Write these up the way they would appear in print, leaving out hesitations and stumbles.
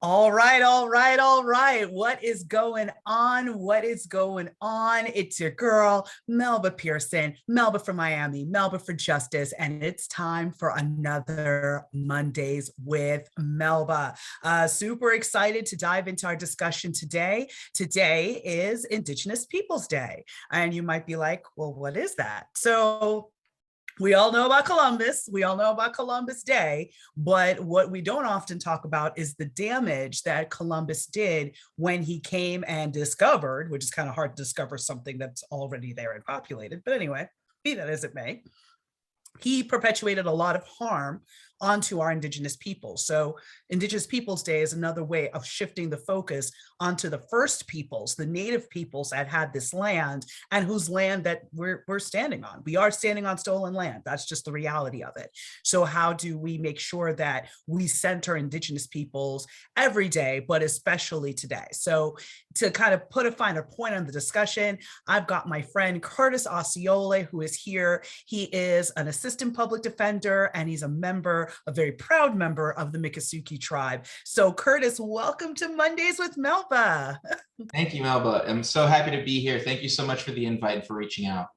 All right, all right, all right. What is going on? What is going on? It's your girl, Melba Pearson, Melba from Miami, Melba for Justice, and it's time for another Mondays with Melba. Super excited to dive into our discussion today. Today is Indigenous Peoples Day, and you might be like, well, what is that? So we all know about Columbus. We all know about Columbus Day. But what we don't often talk about is the damage that Columbus did when he came and discovered, which is kind of hard to discover something that's already there and populated. But anyway, be that as it may, he perpetuated a lot of harm onto our Indigenous people. So Indigenous Peoples Day is another way of shifting the focus onto the first peoples, the native peoples that had this land and whose land that we're standing on. We are standing on stolen land. That's just the reality of it. So how do we make sure that we center Indigenous peoples every day, but especially today? So to kind of put a finer point on the discussion, I've got my friend Curtis Osceola, who is here. He is an assistant public defender, and he's a very proud member of the Miccosukee Tribe. So Curtis, welcome to Mondays with Melba. Thank you, Melba. I'm so happy to be here. Thank you so much for the invite and for reaching out.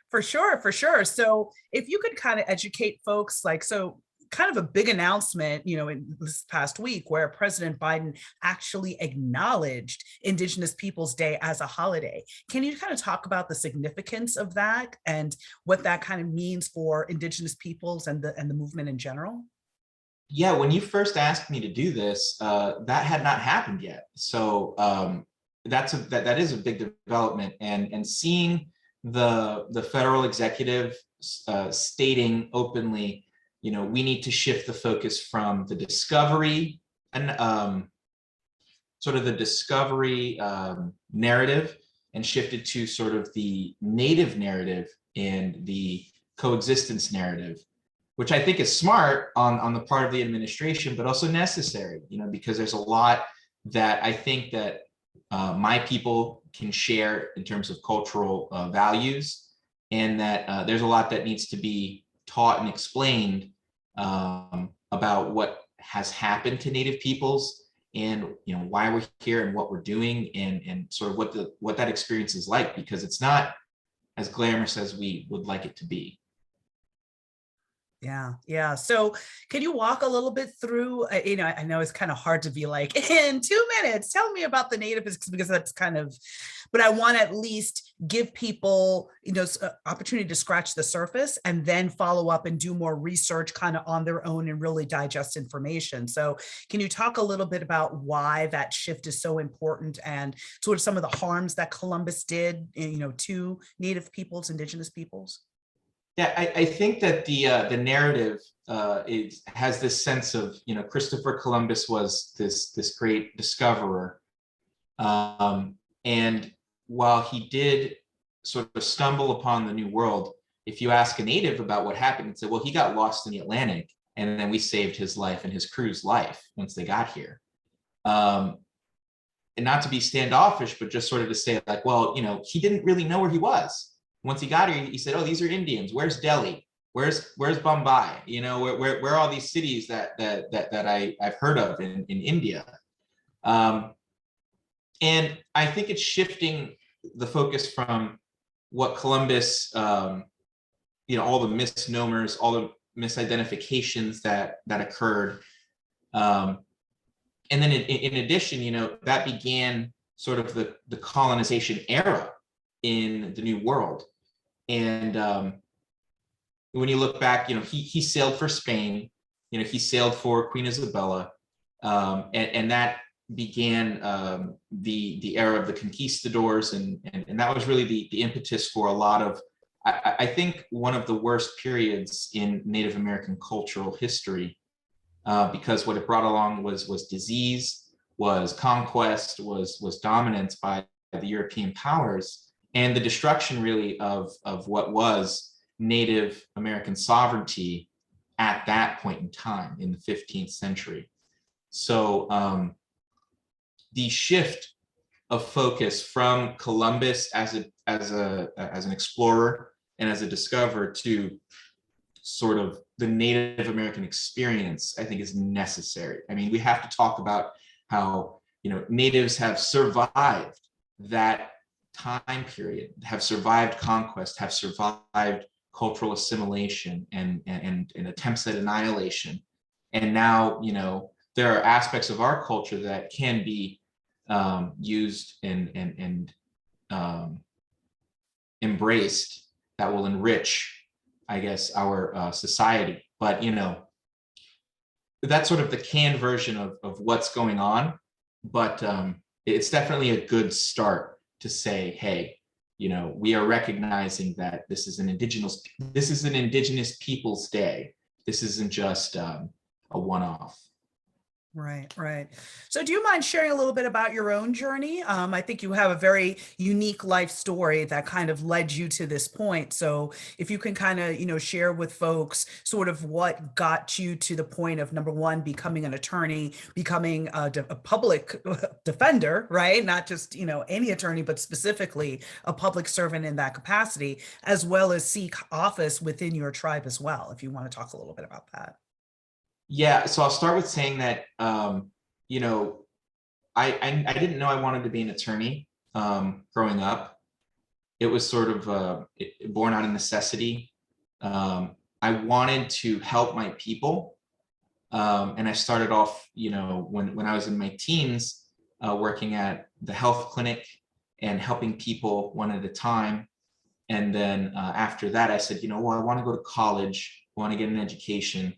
For sure, for sure. So if you could kind of educate folks, kind of a big announcement, in this past week where President Biden actually acknowledged Indigenous Peoples Day as a holiday. Can you kind of talk about the significance of that and what that kind of means for Indigenous peoples and the movement in general? Yeah, when you first asked me to do this, that had not happened yet. So that is a big development, and seeing the federal executive stating openly, we need to shift the focus from the discovery and sort of the discovery narrative and shift it to sort of the native narrative and the coexistence narrative, which I think is smart on the part of the administration, but also necessary, because there's a lot that I think that my people can share in terms of cultural values, and that there's a lot that needs to be taught and explained about what has happened to Native peoples, and why we're here and what we're doing, and sort of what that experience is like, because it's not as glamorous as we would like it to be. Yeah. So can you walk a little bit through, I know it's kind of hard to be like, in 2 minutes, tell me about the natives, because that's kind of, but I want to at least give people, opportunity to scratch the surface and then follow up and do more research kind of on their own and really digest information. So can you talk a little bit about why that shift is so important and sort of some of the harms that Columbus did, to Native peoples, Indigenous peoples? Yeah, I think that the narrative has this sense of, Christopher Columbus was this great discoverer, and while he did sort of stumble upon the New World, if you ask a native about what happened, and say, well, he got lost in the Atlantic, and then we saved his life and his crew's life once they got here. And not to be standoffish, but just sort of to say, like, well, he didn't really know where he was. Once he got here, he said, oh, these are Indians. Where's Delhi? Where's Bombay? Where are all these cities that I've heard of in India? And I think it's shifting the focus from what Columbus, all the misnomers, all the misidentifications that occurred. And then in addition, that began sort of the colonization era in the New World. And when you look back, he sailed for Spain, he sailed for Queen Isabella, and that began the era of the conquistadors, and that was really the impetus for a lot of, I think, one of the worst periods in Native American cultural history, because what it brought along was disease, was conquest, was dominance by the European powers, and the destruction really of what was Native American sovereignty at that point in time in the 15th century. So the shift of focus from Columbus as an explorer and as a discoverer to sort of the Native American experience, I think, is necessary. I mean, we have to talk about how, natives have survived that time period, have survived conquest, have survived cultural assimilation and attempts at annihilation. And now, there are aspects of our culture that can be used and embraced that will enrich, I guess, our society. But, that's sort of the canned version of what's going on. But it's definitely a good start to say, hey, we are recognizing that this is an Indigenous Peoples Day. This isn't just a one-off. Right, right. So do you mind sharing a little bit about your own journey? I think you have a very unique life story that kind of led you to this point. So if you can kind of, share with folks sort of what got you to the point of, number one, becoming an attorney, becoming a public defender, right? Not just, any attorney, but specifically a public servant in that capacity, as well as seek office within your tribe as well, if you want to talk a little bit about that. Yeah, so I'll start with saying that, I didn't know I wanted to be an attorney growing up. It was sort of born out of necessity. I wanted to help my people. And I started off, when I was in my teens, working at the health clinic and helping people one at a time. And then after that, I said, I want to go to college, I want to get an education.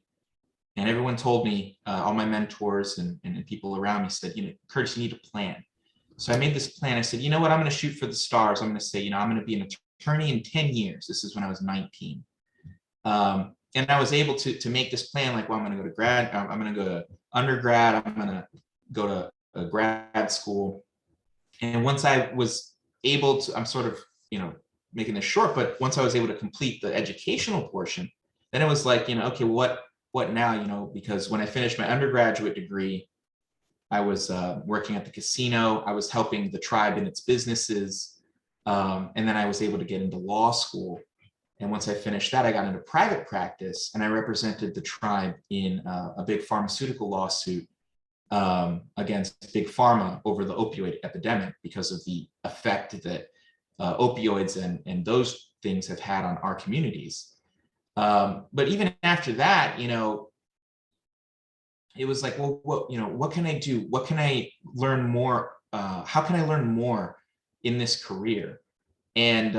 And everyone told me, all my mentors and people around me said, Curtis, you need a plan. So I made this plan. I said, you know what, I'm going to shoot for the stars. I'm going to say, I'm going to be an attorney in 10 years. This is when I was 19. And I was able to make this plan, like, well, I'm going to go to grad, I'm going to go to undergrad, I'm going to go to a grad school. And once I was able to, I'm sort of, making this short, but once I was able to complete the educational portion, then it was like, okay, what now, because when I finished my undergraduate degree, I was working at the casino, I was helping the tribe in its businesses, and then I was able to get into law school. And once I finished that, I got into private practice, and I represented the tribe in a big pharmaceutical lawsuit against Big Pharma over the opioid epidemic because of the effect that opioids and those things have had on our communities. But even after that, it was like, well, what can I do? What can I learn more? How can I learn more in this career? And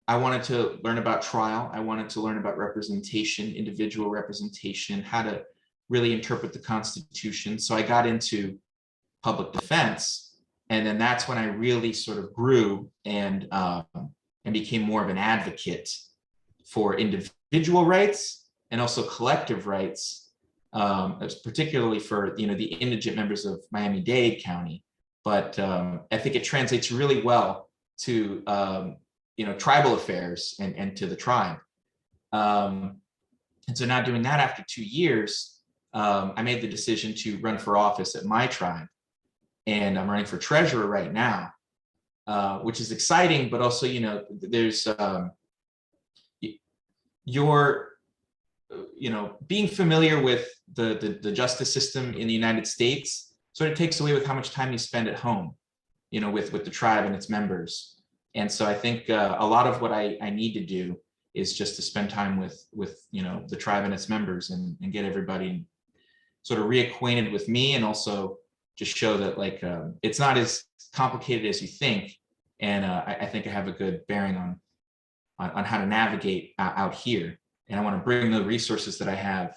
I wanted to learn about trial. I wanted to learn about representation, individual representation, how to really interpret the Constitution. So I got into public defense. And then that's when I really sort of grew and became more of an advocate for individual rights and also collective rights, particularly for the indigent members of Miami-Dade County. But I think it translates really well to tribal affairs and to the tribe. And so now doing that after 2 years, I made the decision to run for office at my tribe, and I'm running for treasurer right now, which is exciting, but also there's being familiar with the justice system in the United States sort of takes away with how much time you spend at home, with the tribe and its members. And so I think a lot of what I need to do is just to spend time with the tribe and its members and get everybody sort of reacquainted with me, and also just show that it's not as complicated as you think. And I think I have a good bearing on how to navigate out here. And I want to bring the resources that I have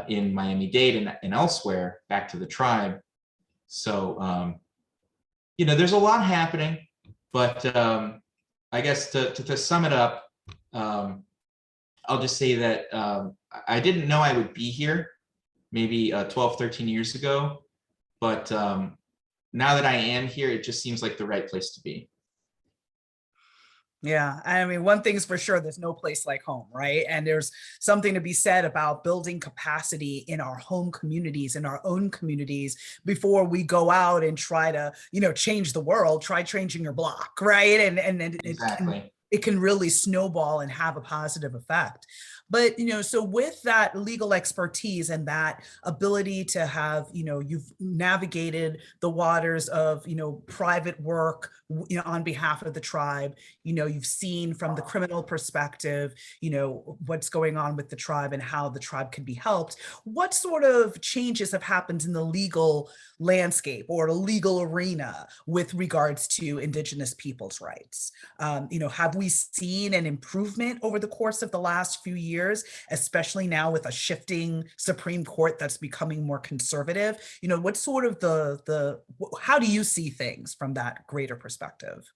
in Miami-Dade and elsewhere back to the tribe. So, there's a lot happening, but I guess to sum it up, I'll just say that I didn't know I would be here maybe 12, 13 years ago, but now that I am here, it just seems like the right place to be. Yeah, I mean, one thing's for sure, there's no place like home, right? And there's something to be said about building capacity in our home communities, in our own communities, before we go out and try to, change the world, try changing your block, right? And Exactly. it can really snowball and have a positive effect. But, so with that legal expertise and that ability to have, you've navigated the waters of, private work, on behalf of the tribe, you've seen from the criminal perspective, what's going on with the tribe and how the tribe can be helped. What sort of changes have happened in the legal landscape or legal arena with regards to Indigenous peoples' rights? Have we seen an improvement over the course of the last few years, especially now with a shifting Supreme Court that's becoming more conservative? What's sort of how do you see things from that greater perspective?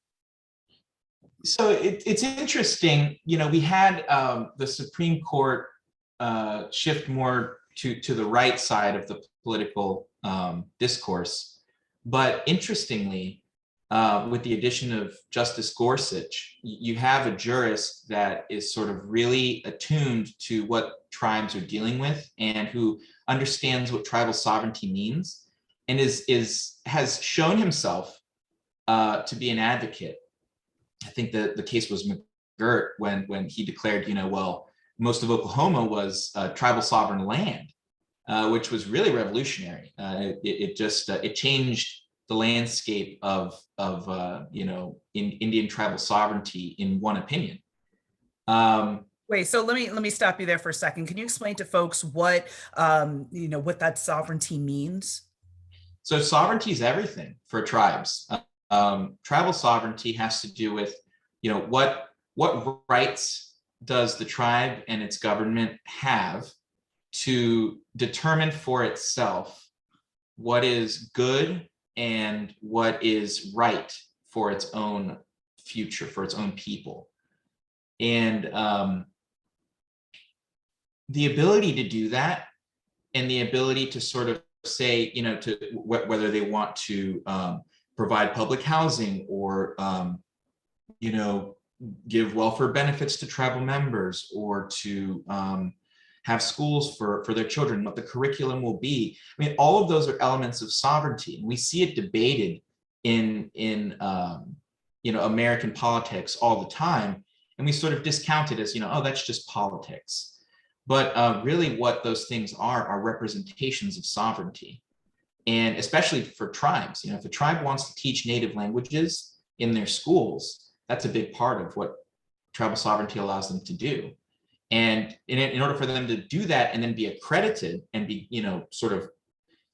So it's interesting, we had the Supreme Court shift more to the right side of the political discourse. But interestingly, with the addition of Justice Gorsuch, you have a jurist that is sort of really attuned to what tribes are dealing with and who understands what tribal sovereignty means, and has shown himself to be an advocate. I think that the case was McGirt when he declared, well, most of Oklahoma was tribal sovereign land, which was really revolutionary. It changed the landscape of Indian tribal sovereignty in one opinion. Wait, so let me stop you there for a second. Can you explain to folks what what that sovereignty means? So sovereignty is everything for tribes. Tribal sovereignty has to do with, what rights does the tribe and its government have to determine for itself what is good and what is right for its own future, for its own people. And the ability to do that, and the ability to sort of say, to whether they want to provide public housing or, give welfare benefits to tribal members, or to have schools for their children, what the curriculum will be. I mean, all of those are elements of sovereignty, and we see it debated in American politics all the time, and we sort of discount it as, oh, that's just politics. But really what those things are representations of sovereignty. And especially for tribes, if a tribe wants to teach native languages in their schools, that's a big part of what tribal sovereignty allows them to do. And in order for them to do that and then be accredited and be, sort of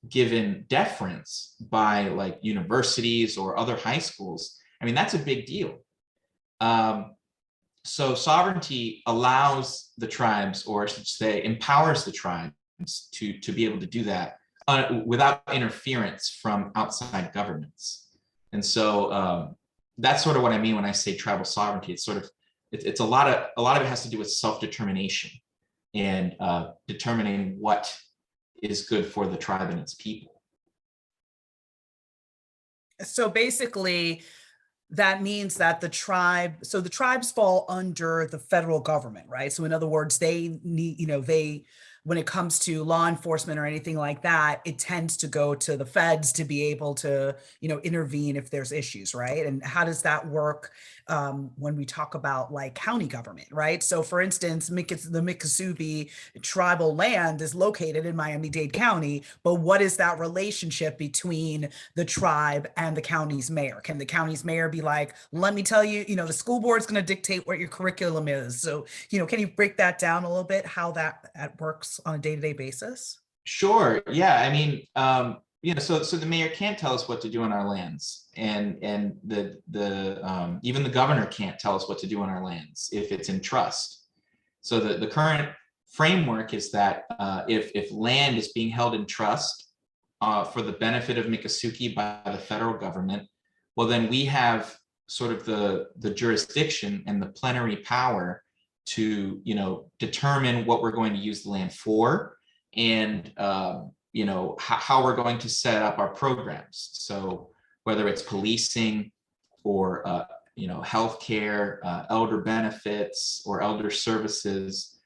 given deference by like universities or other high schools, I mean, that's a big deal. So sovereignty allows the tribes, or I should say, empowers the tribes to be able to do that without interference from outside governments. And so that's sort of what I mean when I say tribal sovereignty. It's sort of, it's a lot of it has to do with self-determination and determining what is good for the tribe and its people. So basically, that means that the tribes fall under the federal government, right? So in other words, they need, when it comes to law enforcement or anything like that, it tends to go to the feds to be able to, intervene if there's issues, right? And how does that work when we talk about like county government, right? So for instance, the Miccosukee tribal land is located in Miami-Dade County, but what is that relationship between the tribe and the county's mayor? Can the county's mayor be like, let me tell you, the school board's going to dictate what your curriculum is? So, can you break that down a little bit, how that works on a day-to-day basis? Sure. Yeah. I mean, so the mayor can't tell us what to do on our lands, and even the governor can't tell us what to do on our lands if it's in trust. So the current framework is that if land is being held in trust for the benefit of Miccosukee by the federal government, well, then we have sort of the jurisdiction and the plenary power to determine what we're going to use the land for, and how we're going to set up our programs. So whether it's policing or healthcare, elder benefits, or elder services,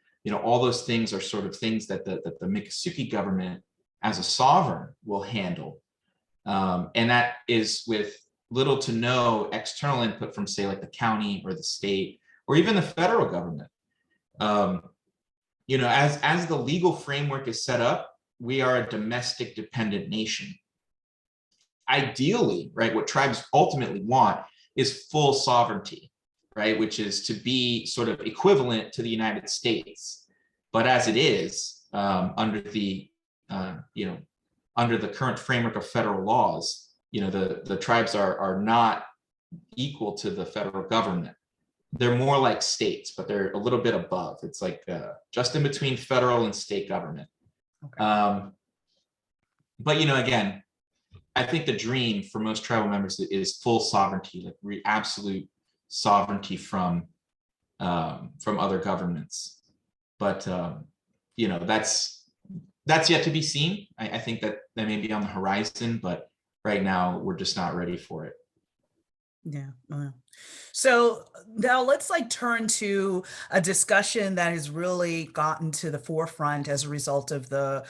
all those things are sort of things that the Miccosukee government as a sovereign will handle, and that is with little to no external input from, say, like the county or the state or even the federal government. As the legal framework is set up, we are a domestic dependent nation. Ideally, right, what tribes ultimately want is full sovereignty, right, which is to be sort of equivalent to the United States. But as it is, under the current framework of federal laws, the tribes are not equal to the federal government. They're more like states, but they're a little bit above. It's like just in between federal and state government. Okay. But again, I think the dream for most tribal members is full sovereignty, like absolute sovereignty from other governments. But that's yet to be seen. I think that may be on the horizon, but right now we're just not ready for it. Yeah. So now let's turn to a discussion that has really gotten to the forefront as a result of the,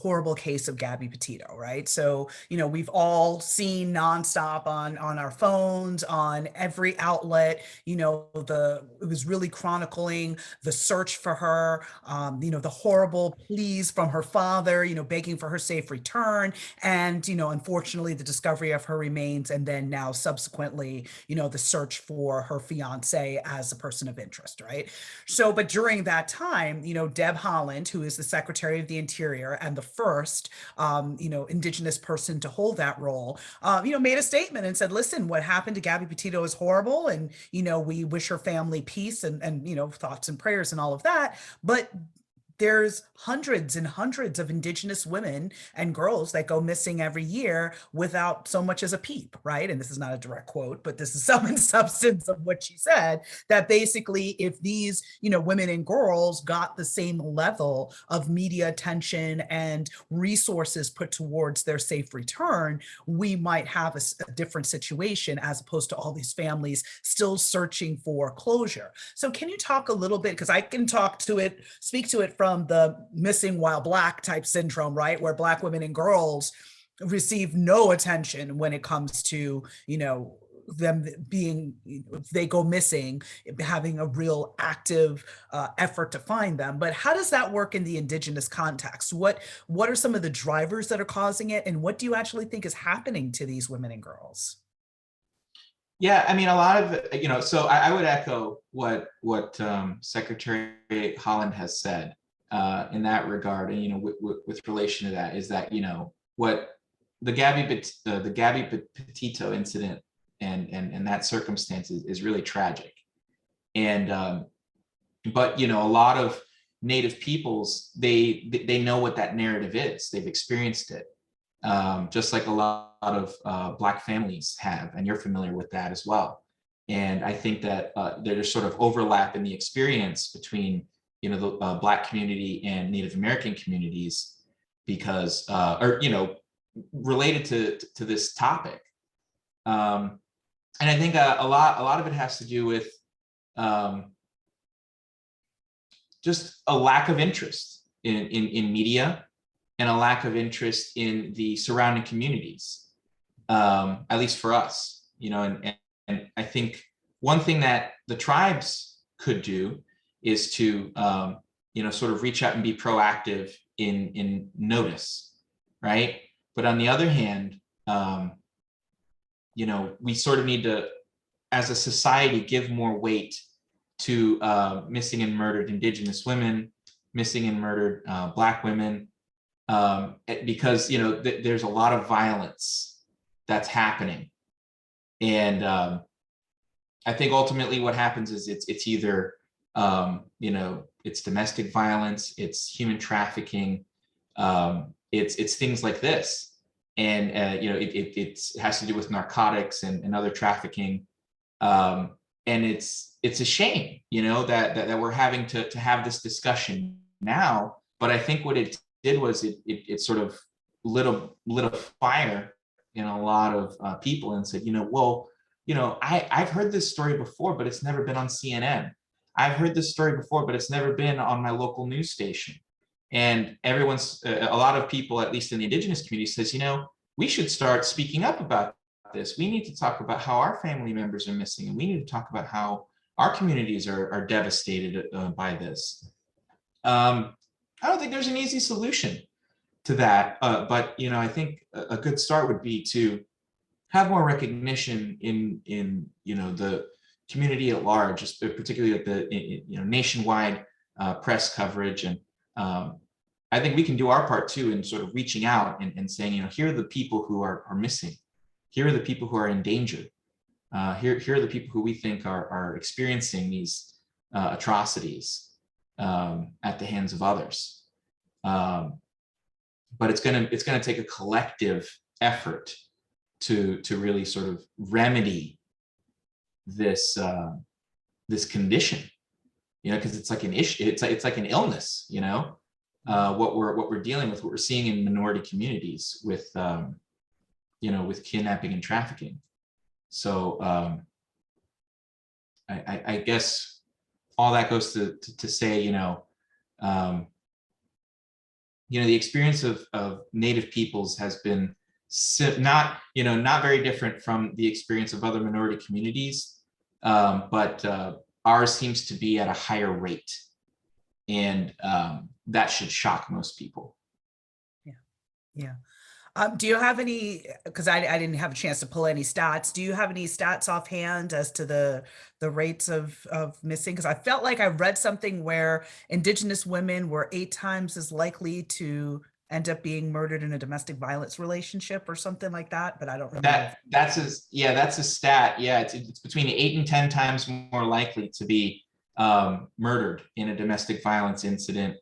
horrible case of Gabby Petito, right? So, we've all seen nonstop on our phones, on every outlet, it was really chronicling the search for her, the horrible pleas from her father, begging for her safe return. And, unfortunately, the discovery of her remains, and then now subsequently, the search for her fiance as a person of interest, right? So, but during that time, Deb Haaland, who is the Secretary of the Interior and the first, Indigenous person to hold that role, made a statement and said, listen, what happened to Gabby Petito is horrible. And, we wish her family peace and thoughts and prayers and all of that. But there's hundreds and hundreds of Indigenous women and girls that go missing every year without so much as a peep, right? And this is not a direct quote, but this is some in substance of what she said, that basically if these, women and girls got the same level of media attention and resources put towards their safe return, we might have a different situation as opposed to all these families still searching for closure. So can you talk a little bit, because I can speak to it from the missing while Black type syndrome, right? Where Black women and girls receive no attention when it comes to, them being, if they go missing, having a real active effort to find them. But how does that work in the Indigenous context? What are some of the drivers that are causing it? And what do you actually think is happening to these women and girls? Yeah, I mean, a lot of, so I would echo what Secretary Haaland has said. In that regard, and with relation to that, is that what the Gabby Petito incident and that circumstance is really tragic, and but a lot of Native peoples, they know what that narrative is. They've experienced it, just like a lot of Black families have, and you're familiar with that as well. And I think that there's sort of overlap in the experience between the Black community and Native American communities, because related to this topic, and I think a lot of it has to do with just a lack of interest in media, and a lack of interest in the surrounding communities, at least for us, and I think one thing that the tribes could do is to sort of reach out and be proactive in notice, right? But on the other hand, we sort of need to, as a society, give more weight to missing and murdered Indigenous women, missing and murdered Black women, because there's a lot of violence that's happening, and I think ultimately what happens is it's either it's domestic violence, it's human trafficking, it's things like this, and it has to do with narcotics and other trafficking, and it's a shame, that we're having to have this discussion now. But I think what it did was it sort of lit a fire in a lot of people and said, well, I've heard this story before, but it's never been on CNN. I've heard this story before, but it's never been on my local news station. And a lot of people, at least in the Indigenous community, says, we should start speaking up about this. We need to talk about how our family members are missing, and we need to talk about how our communities are devastated by this. I don't think there's an easy solution to that, but I think a good start would be to have more recognition in the community at large, particularly at the nationwide press coverage. And I think we can do our part too in sort of reaching out and saying, here are the people who are missing. Here are the people who are in danger. Here are the people who we think are experiencing these atrocities at the hands of others. But it's gonna take a collective effort to really sort of remedy this this condition, because it's like an issue. It's like an illness. What we're dealing with, what we're seeing in minority communities with with kidnapping and trafficking. So I guess all that goes to say, the experience of Native peoples has been not very different from the experience of other minority communities, but ours seems to be at a higher rate, and that should shock most people. Yeah. Do you have any, because I didn't have a chance to pull any stats, do you have any stats offhand as to the rates of missing? Because I felt like I read something where Indigenous women were 8 times as likely to end up being murdered in a domestic violence relationship or something like that, but I don't remember. That's a stat. Yeah, it's between 8 and 10 times more likely to be murdered in a domestic violence incident.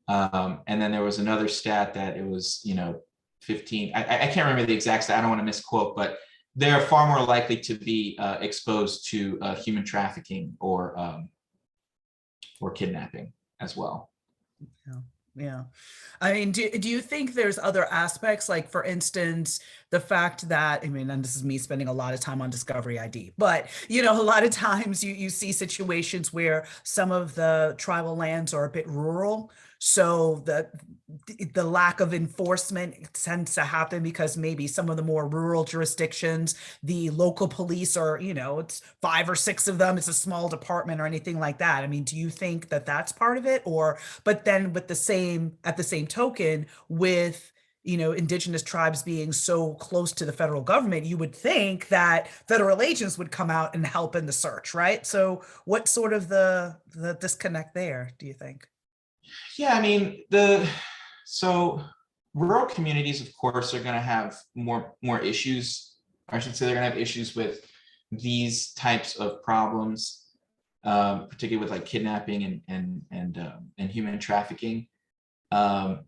And then there was another stat that it was, 15. I can't remember the exact stat. I don't want to misquote, but they're far more likely to be exposed to human trafficking or kidnapping as well. Yeah. I mean, do you think there's other aspects, like, for instance, the fact that, and this is me spending a lot of time on Discovery ID, but, a lot of times you see situations where some of the tribal lands are a bit rural. So the lack of enforcement tends to happen because maybe some of the more rural jurisdictions, the local police are, it's 5 or 6 of them. It's a small department or anything like that. Do you think that that's part of it? But then at the same token, with Indigenous tribes being so close to the federal government, you would think that federal agents would come out and help in the search, right? So what's sort of the disconnect there, do you think? Yeah, so rural communities, of course, are going to have more issues. I should say they're going to have issues with these types of problems, particularly with like kidnapping and human trafficking. And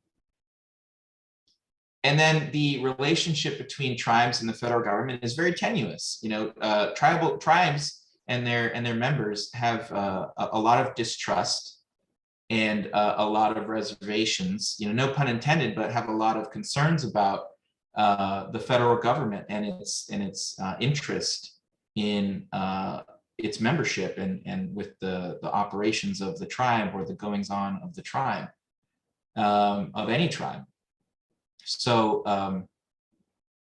then the relationship between tribes and the federal government is very tenuous. Tribal tribes and their members have a lot of distrust and a lot of reservations, no pun intended, but have a lot of concerns about the federal government and its interest in its membership and with the operations of the tribe or the goings on of the tribe, of any tribe. So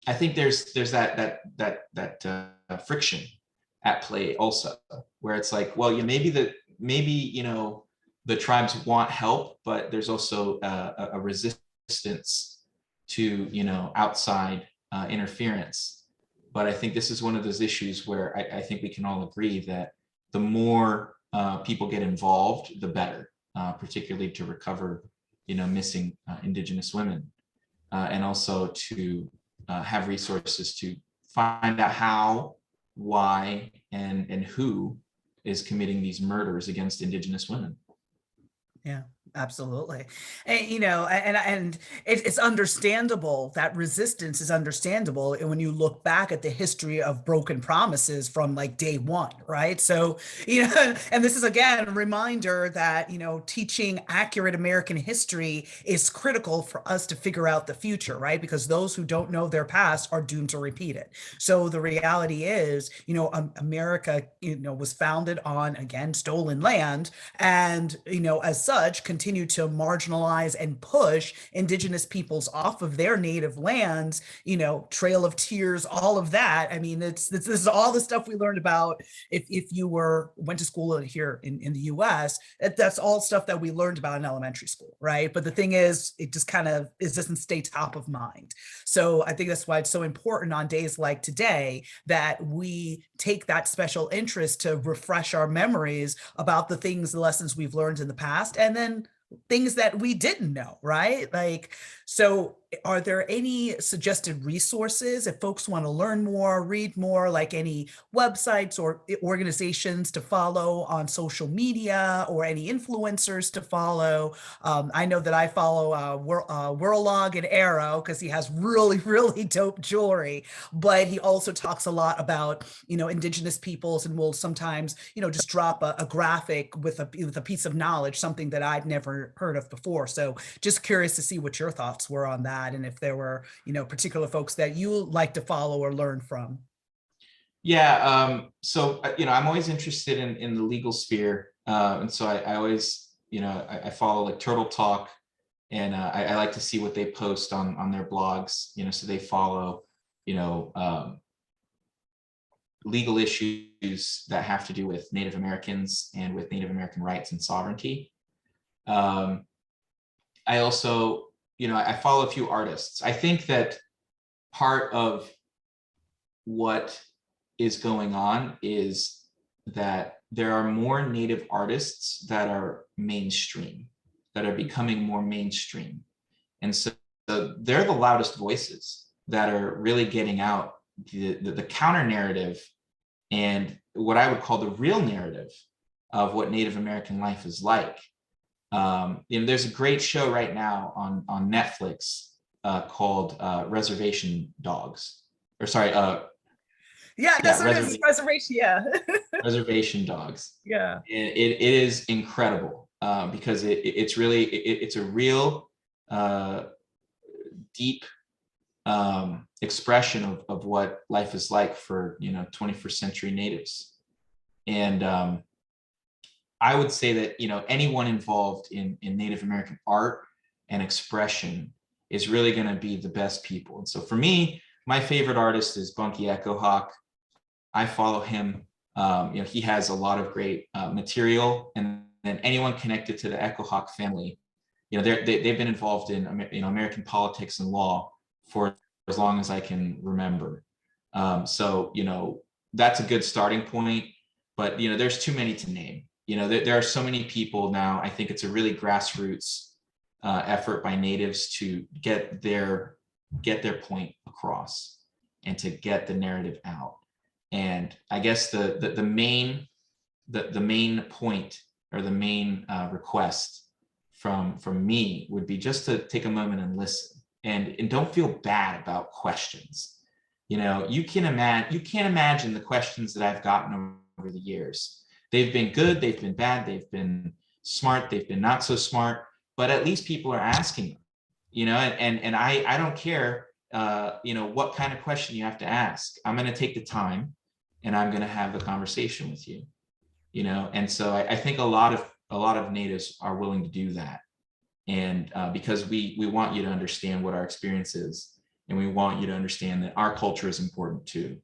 I think there's that friction at play also, where it's like, well, maybe the tribes want help, but there's also a resistance to outside interference. But I think this is one of those issues where I think we can all agree that the more people get involved, the better, particularly to recover missing Indigenous women, and also to have resources to find out how, why, and who is committing these murders against Indigenous women. Yeah, absolutely. And, and it's understandable. That resistance is understandable. And when you look back at the history of broken promises from like day one, right? So, and this is again, a reminder that, teaching accurate American history is critical for us to figure out the future, right? Because those who don't know their past are doomed to repeat it. So the reality is, America, was founded on, again, stolen land, and, as such, continue to marginalize and push Indigenous peoples off of their native lands, Trail of Tears, all of that. I mean, this is all the stuff we learned about if you went to school here in the US. That's all stuff that we learned about in elementary school, right? But the thing is, it just kind of doesn't stay top of mind. So I think that's why it's so important on days like today that we take that special interest to refresh our memories about the things, the lessons we've learned in the past, and then things that we didn't know, right? Like, so are there any suggested resources if folks want to learn more, read more, like any websites or organizations to follow on social media or any influencers to follow? I know that I follow Whirlog and Arrow because he has really, really dope jewelry, but he also talks a lot about, Indigenous peoples, and will sometimes, just drop a graphic with a piece of knowledge, something that I'd never heard of before. So just curious to see what your thoughts were on that, and if there were, particular folks that you like to follow or learn from. Yeah, so I'm always interested in the legal sphere, and so I always, I follow like Turtle Talk, and I like to see what they post on their blogs, so they follow, legal issues that have to do with Native Americans and with Native American rights and sovereignty. I also, I follow a few artists. I think that part of what is going on is that there are more Native artists that are mainstream, that are becoming more mainstream. And so they're the loudest voices that are really getting out the counter narrative and what I would call the real narrative of what Native American life is like. There's a great show right now on Netflix called Reservation Dogs, or sorry, yeah, that's what it is. Reservation, yeah. Reservation Dogs. Yeah. It is incredible because it's really it's a real deep expression of what life is like for 21st century natives. And I would say that anyone involved in Native American art and expression is really going to be the best people. And so for me, my favorite artist is Bunky Echo Hawk. I follow him. He has a lot of great material, and then anyone connected to the Echo Hawk family, they've been involved in American politics and law for as long as I can remember. So that's a good starting point. But there's too many to name. There are so many people now. I think it's a really grassroots effort by natives to get their point across and to get the narrative out. And I guess the main point or the main request from me would be just to take a moment and listen, and don't feel bad about questions. You can't imagine the questions that I've gotten over the years. They've been good, they've been bad, they've been smart, they've been not so smart, but at least people are asking them, and I don't care, what kind of question you have to ask. I'm going to take the time and I'm going to have the conversation with you, and so I think a lot of natives are willing to do that. And because we want you to understand what our experience is, and we want you to understand that our culture is important too,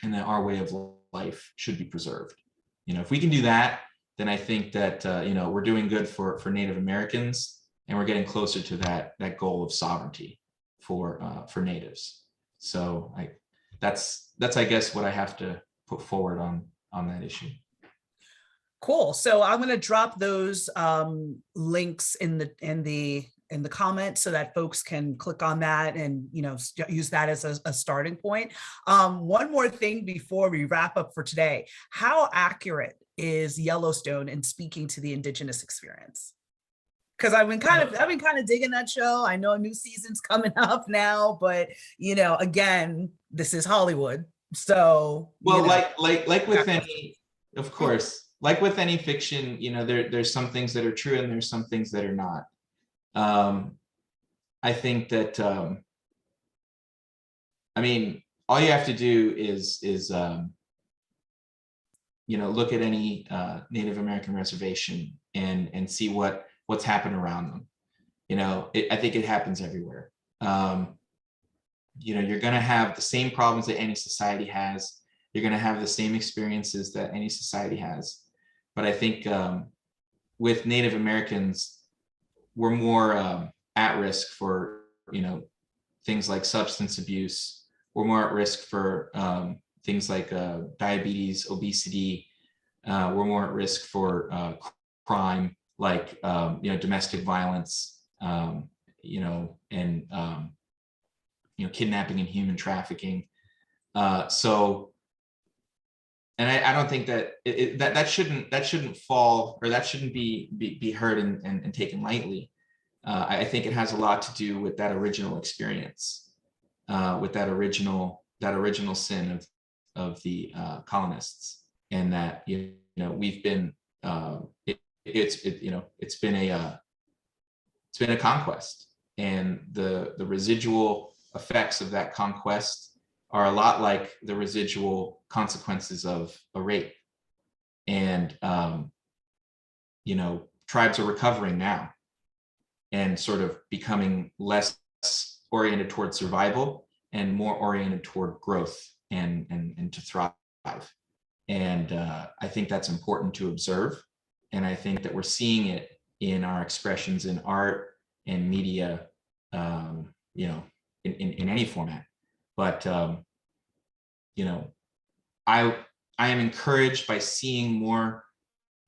and that our way of life should be preserved. If we can do that, then I think that we're doing good for Native Americans, and we're getting closer to that goal of sovereignty for natives. So that's I guess what I have to put forward on that issue. Cool. So I'm going to drop those links in the comments so that folks can click on that and use that as a starting point. One more thing before we wrap up for today: how accurate is Yellowstone in speaking to the Indigenous experience? Because I've been kind of digging that show. I know a new season's coming up now, but again, this is Hollywood, so like with any, of course. Like with any fiction, there's some things that are true and there's some things that are not. I think that, all you have to do is look at any Native American reservation and see what what's happened around them. I think it happens everywhere. You're going to have the same problems that any society has. You're going to have the same experiences that any society has. But I think with Native Americans, we're more at risk for, things like substance abuse. We're more at risk for things like diabetes, obesity. We're more at risk for crime, like, domestic violence, and kidnapping and human trafficking. And I don't think that that shouldn't fall, or that shouldn't be heard and taken lightly. I think it has a lot to do with that original experience, with that original sin of the colonists, and that we've been it's been a conquest, and the residual effects of that conquest are a lot like the residual consequences of a rape. And tribes are recovering now and sort of becoming less oriented toward survival and more oriented toward growth and to thrive. And I think that's important to observe. And I think that we're seeing it in our expressions in art and media, in any format. But I am encouraged by seeing more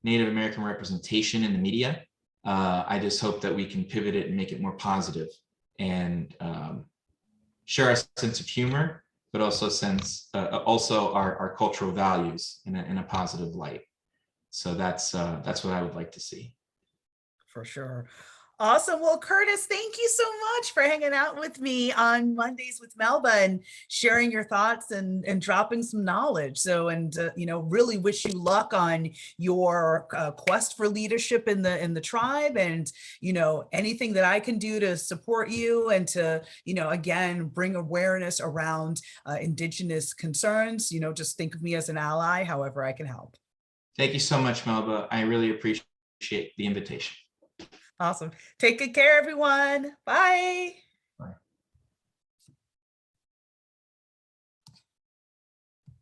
Native American representation in the media. I just hope that we can pivot it and make it more positive, and share our sense of humor, but also also our cultural values in a positive light. So that's what I would like to see. For sure. Awesome. Well, Curtis, thank you so much for hanging out with me on Mondays with Melba and sharing your thoughts and dropping some knowledge. So, and really wish you luck on your quest for leadership in the tribe, and anything that I can do to support you and to again bring awareness around Indigenous concerns. Just think of me as an ally, however I can help. Thank you so much, Melba. I really appreciate the invitation. Awesome. Take good care, everyone. Bye.